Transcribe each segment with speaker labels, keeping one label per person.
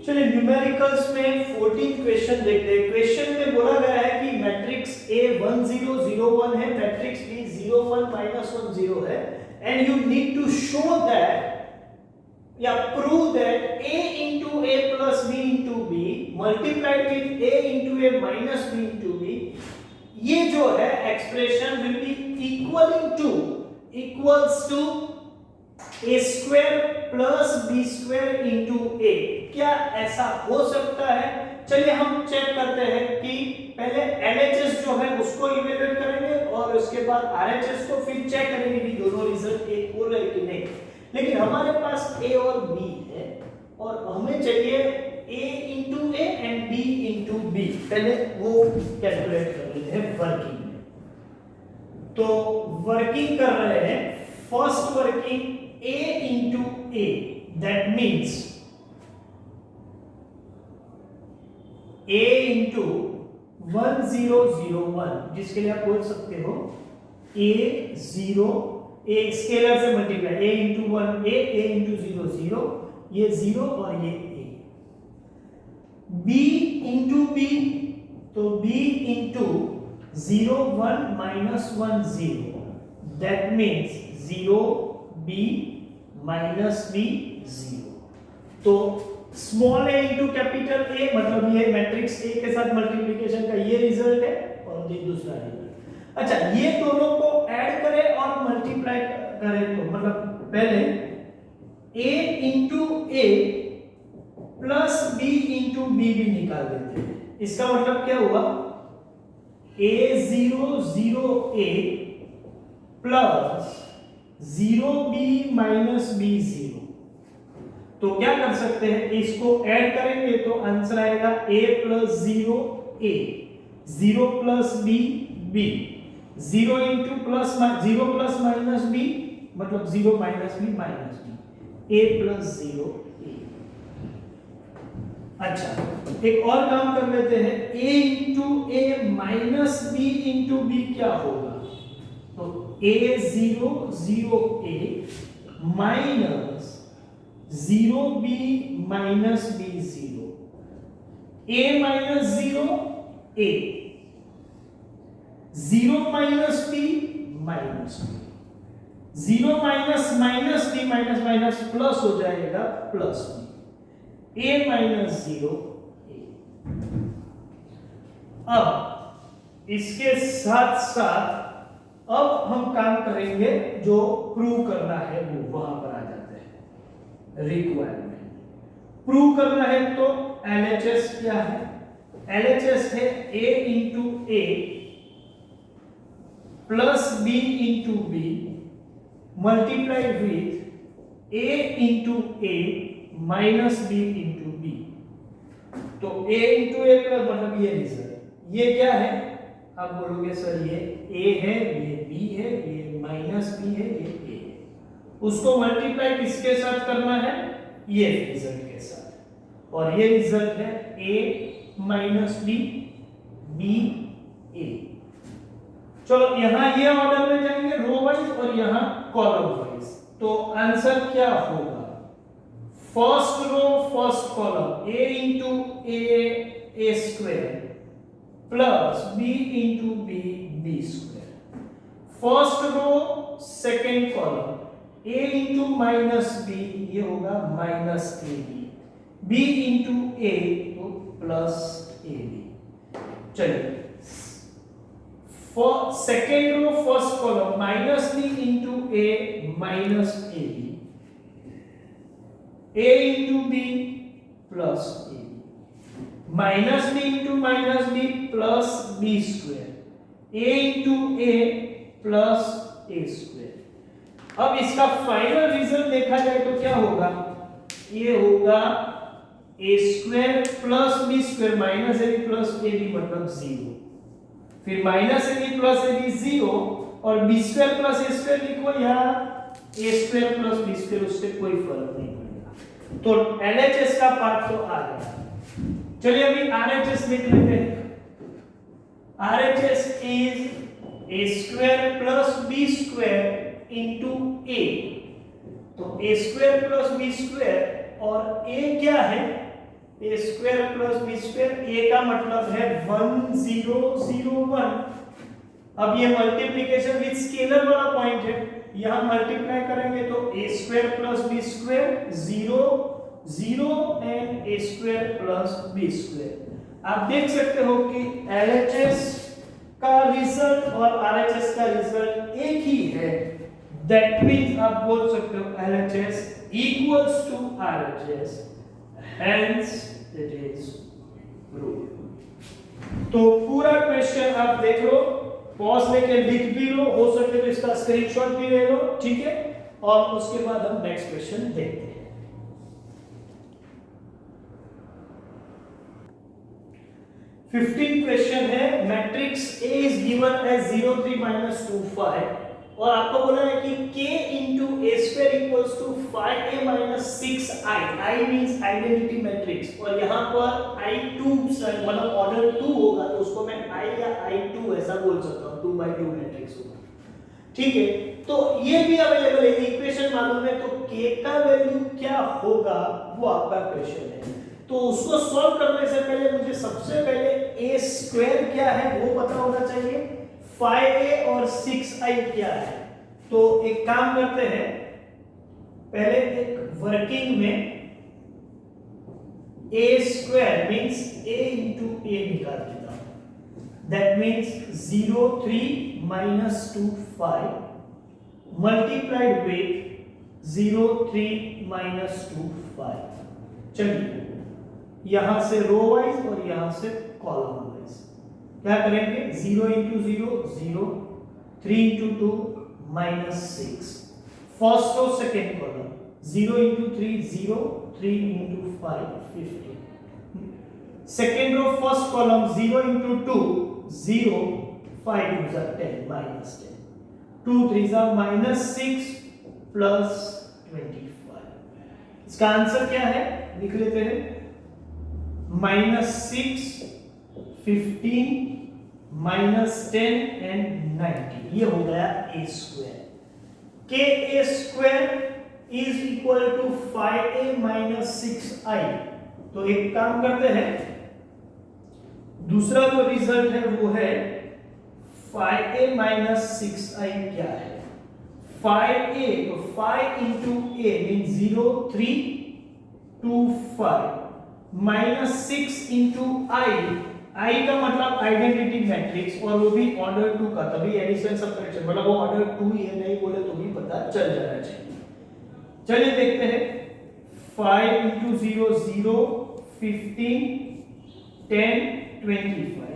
Speaker 1: चलिए न्यूमेरिकल्स में 14 क्वेश्चन देखते हैं। क्वेश्चन में बोला गया है कि मैट्रिक्स A 1 0 0 1 है, मैट्रिक्स B 0 1 -1 0 है, and you need to show that या prove that A into A plus B into B multiplied with A into A minus B into B, ये जो है expression will be equals to A square plus B square into A। क्या ऐसा हो सकता है? चलिए हम चेक करते हैं कि पहले LHS जो है उसको इवेलुएट करेंगे और उसके बाद RHS को, फिर चेक करेंगे कि दोनों रिजल्ट एक हो रहे कि नहीं। लेकिन हमारे पास A और B है और हमें चाहिए A into A and B into B। पहले वो कैलकुलेट कर लेते हैं वर्किंग में। तो वर्किंग कर रहे हैं, first working A into A, that means A into 1 0 0 1, जिसके लिए आप बोल सकते हो A 0, A स्केलर से multiply, A into 1 A into 0 0, ये 0 और ये A। B into B, तो B into 0 1 -1 0, that means 0 B minus B 0। तो small a into capital A, मतलब ये मैट्रिक्स A के साथ मल्टीप्लिकेशन का ये रिजल्ट है और ये दूसरा रिजल्ट। अच्छा, ये दोनों को ऐड करें और मल्टीप्लाई करें तो मतलब पहले A into A plus B into B भी निकाल देते हैं। इसका मतलब क्या हुआ? A 0 0 A plus 0b minus b 0। तो क्या कर सकते हैं, इसको ऐड करेंगे तो आंसर आएगा a plus 0 a, 0 plus b b, 0 into plus 0 plus minus b मतलब 0 minus b minus b, a plus 0 a। अच्छा, एक और काम कर लेते हैं, a into a minus b into b क्या होगा? तो A 0 0 A minus 0 B minus B 0, A minus 0 A, 0 minus B minus B, 0 minus minus B minus minus plus हो जाएगा plus B, A minus 0 A। अब इसके साथ साथ अब हम काम करेंगे, जो प्रूव करना है वो वहां पर आ जाते हैं। रिक्वायरमेंट प्रूव करना है तो LHS क्या है? LHS है A into A plus B into B multiplied with A into A minus B into B। तो A इंटू A प्लस मतलब ये रिजल्ट, ये क्या है? आप बोलोगे सर ये A है, ये B है, ये माइनस B है, ये A है। उसको मल्टीप्लाई किसके साथ करना है? ये रिजल्ट के साथ, और ये रिजल्ट है A minus B B A। चलो यहां ये ऑर्डर में जाएंगे रो वाइज और यहां कॉलम वाइज। तो आंसर क्या होगा? First row first column A into A square plus B into B B square. First row second column A into minus B, ये होगा minus AB, B into A तो plus AB। चलिए second row first column minus B into A minus AB, A into B plus AB, minus B into minus B plus B square, A into A plus A square. अब इसका final result देखा जाए तो क्या होगा? ये होगा A square plus B square minus AB plus AB मतलब 0, फिर माइनस AB प्लस AB 0 और B square plus A square लिखो या A square plus B square, उससे कोई फर्क नहीं पड़ेगा। तो LHS का पार्ट तो आ गया। चलिए अभी RHS देख लेते हैं। RHS is A square plus B square into A। तो A square plus B square और A क्या है? A square plus B square, A का मतलब है 1001। अब ये मल्टीप्लिकेशन विद स्केलर वाला पॉइंट है, यहां मल्टीप्लाई करेंगे तो A square plus B square 0 0 and A square plus B square. आप देख सकते हो कि एलएचएस का रिजल्ट और आरएचएस का रिजल्ट एक ही है। दैट मींस आप बोल सकते हो LHS equals to RHS, hence it is true। तो पूरा क्वेश्चन आप देख लो, पॉज लेके लिख भी लो, हो सके तो इसका स्क्रीनशॉट भी ले लो, ठीक है। और उसके बाद हम नेक्स्ट क्वेश्चन देखते हैं। 15 क्वेश्चन है, matrix A is given as 0 3 minus 2 5 और आपको बोला है कि k into a square equals to 5a minus 6i। i means identity matrix, और यहाँ पर i2 मतलब ऑर्डर 2 होगा तो उसको मैं i या i2 ऐसा बोल सकता हूँ, 2 by 2 मैट्रिक्स होगा, ठीक है। तो ये भी अवेलेबल है, इक्वेशन मालूम है तो k का वैल्यू क्या होगा वो आपका क्वेश्चन है। तो उसको सॉल्व करने से पहले मुझे सबसे पहले a स्क्वायर क्या है वो पता होना चाहिए, 5a और 6i क्या है। तो एक काम करते हैं, पहले एक वर्किंग में a square means a into a निकाल देता हूं। That means 0 3 minus 2 5 multiplied with 0 3 minus 2 5। चलिए यहां से रो वाइज और यहां से कॉलम वाइज क्या करेंगे, 0 into 0 0, 3 into 2 minus 6, first row second column 0 into 3 0, 3 into 5 15, second row first column 0 into 2 0, 5 into 10 minus 10, 2 3 minus 6 plus 25। इसका आंसर क्या है लिख लेते हैं, -6 15 -10 एंड 90, ये हो गया a square. k a square is equal to 5a minus 6i। तो एक काम करते हैं, दूसरा जो रिजल्ट है वो है 5a minus 6i क्या है, 5a तो 5 into a means 0 3 2 5 minus 6 into i का मतलब आइडेंटिटी मैट्रिक्स और वो भी ऑर्डर 2 का, तभी एडिशन सब्ट्रैक्शन मतलब वो ऑर्डर 2 ही है, नहीं बोले तो भी पता चल जाना चाहिए। चलिए देखते हैं, 5 into 0 0, 15 10 25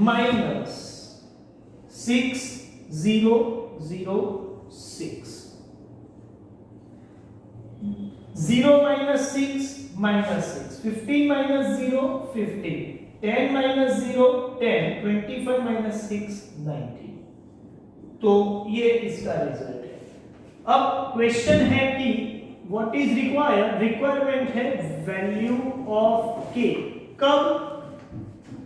Speaker 1: minus 6 0 0 6, 0 minus 6 minus 6, 15 minus 0 15, 10 minus 0 10, 25 minus 6 90। तो ये इसका रिजल्ट है। अब क्वेश्चन है कि व्हाट इज रिक्वायर्ड, रिक्वायरमेंट है वैल्यू ऑफ k, कब,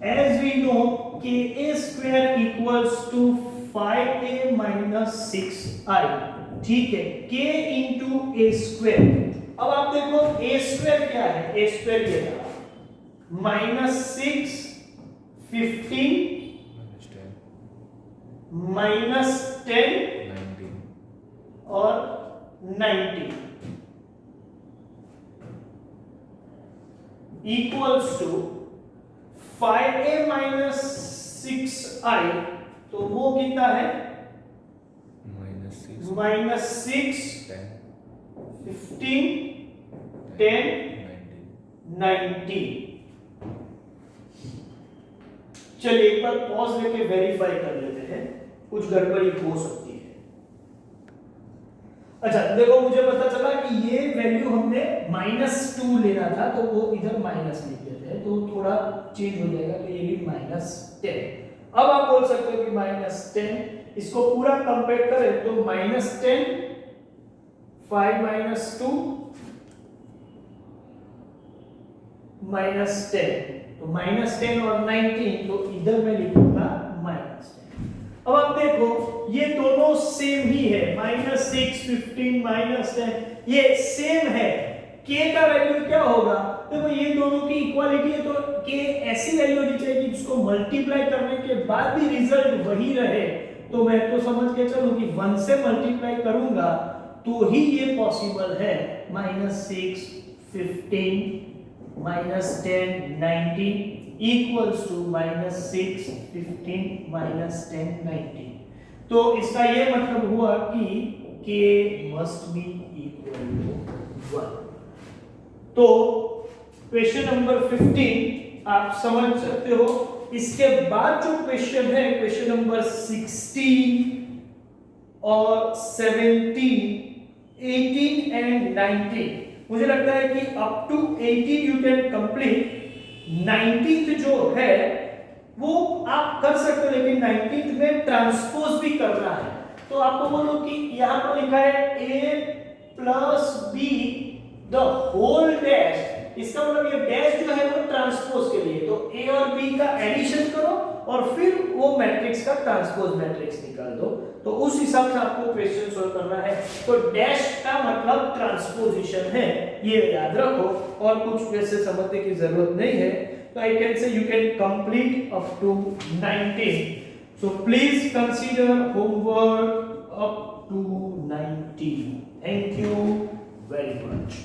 Speaker 1: as we know ka square equals to 5a minus 6i, ठीक है, k into a स्क्वायर। अब आप देखो a स्क्वायर क्या है, a स्क्वायर ये था -6 15 -10 और 90 equals to 5a minus 6i। तो वो कितना है, -6 15 10 90। चलिए एक बार पॉज लेके वेरीफाई कर लेते हैं, कुछ गड़बड़ी हो सकती है। अच्छा देखो, मुझे पता चला कि ये वैल्यू हमने -2 लेना था तो वो इधर माइनस लिख देते हैं तो थोड़ा चेंज हो जाएगा, तो ये भी -10। अब आप बोल सकते हो कि -10, इसको पूरा कंपेयर करें तो -10 5 minus 2 -10, तो -10 और 19, तो इधर मैं लिखूंगा -10। अब आप देखो ये दोनों सेम ही है, -6 15 -10 ये सेम है। k का वैल्यू क्या होगा? देखो ये दोनों की इक्वालिटी है, तो k ऐसी वैल्यू होनी चाहिए कि जिसको मल्टीप्लाई करने के बाद भी रिजल्ट वही रहे। तो मैं तो समझ के चलूं कि 1 से मल्टीप्लाई करूंगा तो ही ये पॉसिबल है। -6 15 -10 19 इक्वल्स टू -6 15 -10 19। तो इसका ये मतलब हुआ कि k must be equal to 1। तो क्वेश्चन नंबर 15 आप समझ सकते हो। इसके बाद जो क्वेश्चन है, क्वेश्चन नंबर 16 और 17 18 एंड 19, मुझे लगता है कि up to 18 you can complete. 19th जो है वो आप कर सकते हो, लेकिन 19th में ट्रांसपोज भी करना है। तो आपको बोलो कि यहां पर लिखा है a plus B the whole dash, इसका मतलब ये डैश जो है वो ट्रांसपोज के लिए, तो a और b का एडिशन करो और फिर वो मैट्रिक्स का ट्रांसपोज मैट्रिक्स निकाल दो। तो उस हिसाब से आपको क्वेश्चन सोल्व करना है। तो डैश का मतलब ट्रांसपोजिशन है, ये याद रखो, और कुछ वैसे समझने की जरूरत नहीं है। तो I can say you can complete up to 19। So please consider homework up to 19। Thank you very much.